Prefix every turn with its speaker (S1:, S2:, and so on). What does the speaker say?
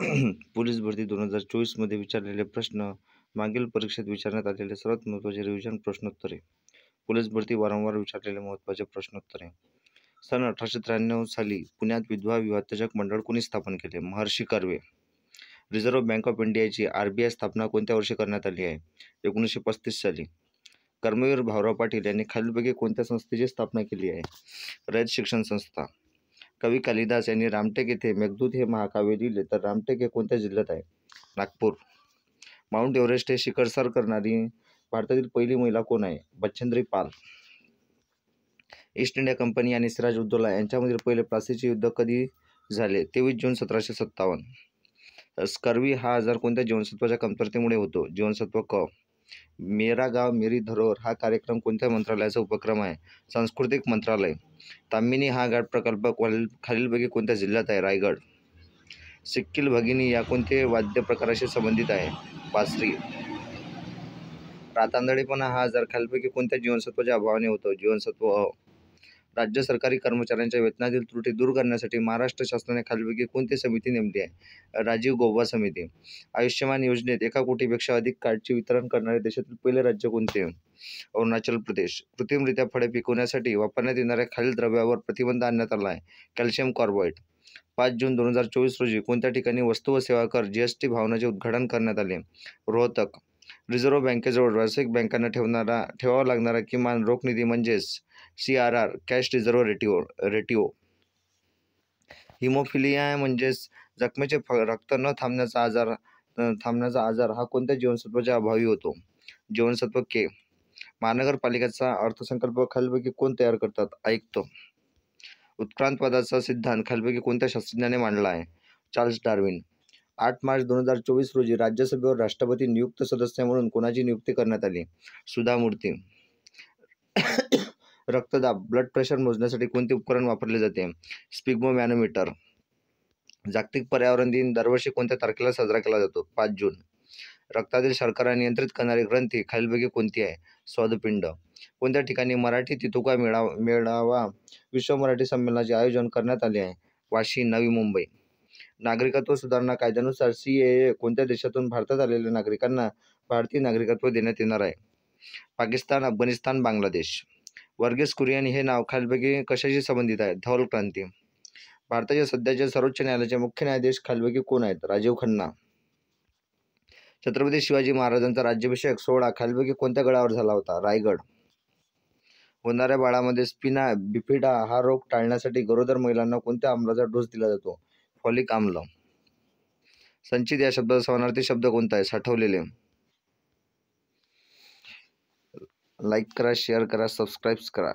S1: Police भरती 2024 मध्ये विचारलेले प्रश्न, मागील परीक्षेत विचारण्यात आलेले सर्वात महत्त्वाचे रिव्हिजन प्रश्नोत्तरे. पोलीस भरती वारंवार विचारलेले महत्त्वाचे प्रश्नोत्तरे. सन 1893 साली पुण्यात विधवा विवाहोत्तेजक मंडळ कोणी स्थापन केले? Maharshi Karve. Reserve bank of इंडियाची RBI स्थापना कोणत्या वर्षी करण्यात आली आहे? 1935 साली. कर्मवीर भाऊराव पाटील यांनी खालीलपैकी कोणत्या संस्थेची स्थापना केली आहे? रयत शिक्षण संस्था. कवी कालिदास यांनी रामटेक येथे मेघदूत हे महाकाव्य लिहिले, तर रामटेक हे कोणत्या जिल्ह्यात आहे? नागपूर. माउंट एव्हरेस्ट हे शिखर सर करणारी भारतातील पहिली महिला कोण आहे? Bachendri Pal. East India company आणि सिराज उद्दौला यांच्यामधील पहिले प्लासीचे युद्ध कधी झाले? 23 जून 1757. स्कर्वी हा आजार कोणत्या जीवनसत्वाच्या कमतरतेमुळे होतो? जीवनसत्व क. मेरा गाव मेरी धरोहर हा कार्यक्रम कोणत्या मंत्रालयाचा उपक्रम आहे? सांस्कृतिक मंत्रालय. ताम्हिणी हा घाट प्रकल्प खालीलपैकी कोणत्या जिल्ह्यात आहे? रायगड. सिक्कील भगिनी या कोणते वाद्य प्रकाराशी संबंधित आहे? बासरी. रातांधळेपणा हा आजार खालीलपैकी कोणत्या जीवनसत्वाच्या अभावाने होतो? जीवनसत्व अ. राज्य सरकारी कर्मचाऱ्यांच्या वेतनातील त्रुटी दूर करण्यासाठी महाराष्ट्र शासनाने खालीलपैकी कोणती समिती नेमली आहे? राजीव गौबा समिती. आयुष्यमान योजनेत 1 कोटीपेक्षा अधिक कार्डचे वितरण करणारे देशातील पहिले राज्य कोणते? अरुणाचल प्रदेश. कृत्रिमरित्या फळे पिकवण्यासाठी वापरण्यात येणाऱ्या खालील द्रव्यावर प्रतिबंध आणण्यात आला आहे? Calcium carbide. 5 जून 2024 रोजी कोणत्या ठिकाणी वस्तू व सेवा कर GST भवनाचे उद्घाटन करण्यात आले? रोहतक. रिझर्व्ह बँकेजवळ व्यावसायिक बँकांना ठेवावा लागणारा किमान रोख निधी म्हणजेच CRR कॅश रिझर्व्ह रेटिओ. हिमोफिलिया म्हणजेच जखमेचे रक्त न थांबण्याचा आजार हा कोणत्या जीवनसत्वाच्या अभावी होतो? जीवनसत्व के. महानगरपालिकेचा अर्थसंकल्प खालीलपैकी कोण तयार करतात? आयुक्त. उत्क्रांतवादाचा सिद्धांत खालीलपैकी कोणत्या शास्त्रज्ञाने मांडला आहे? Charles Darwin. 8 मार्च 2024 रोजी राज्यसभेवर राष्ट्रपती नियुक्त सदस्य म्हणून कोणाची नियुक्ती करण्यात आली? सुधा मूर्ती. रक्तदाब ब्लड प्रेशर मोजण्यासाठी कोणते उपकरण वापरले जाते? स्पिग्मोमॅनोमीटर. जागतिक पर्यावरण दिन दरवर्षी कोणत्या तारखेला साजरा केला जातो? 5 जून. रक्तातील शर्करा नियंत्रित करणारी ग्रंथी खालीलपैकी कोणती आहे? स्वादुपिंड. कोणत्या ठिकाणी मराठी तितुका मेळावा विश्व मराठी संमेलनाचे आयोजन करण्यात आले आहे? वाशी, नवी मुंबई. नागरिकत्व सुधारणा कायद्यानुसार CAA कोणत्या देशातून भारतात आलेल्या नागरिकांना भारतीय नागरिकत्व देण्यात येणार आहे? पाकिस्तान, अफगाणिस्तान, बांगलादेश. वर्गीस कुरियन हे नाव खालीलपैकी कशाशी संबंधित आहे? धौल क्रांती. भारताच्या सध्याचे सर्वोच्च न्यायालयाचे मुख्य न्यायाधीश खालीलपैकी कोण आहेत? राजीव खन्ना. छत्रपती शिवाजी महाराजांचा राज्याभिषेक सोहळा खालीलपैकी कोणत्या गडावर झाला होता? रायगड. होणाऱ्या बाळामध्ये स्पिना बिफिडा हा रोग टाळण्यासाठी गरोदर महिलांना कोणत्या आम्लाचा डोस दिला जातो? फॉलिक आम्ल. संचित या शब्दाचा समानार्थी शब्द कोणता आहे? साठवलेले. लाईक करा, शेअर करा, सबस्क्राईब करा.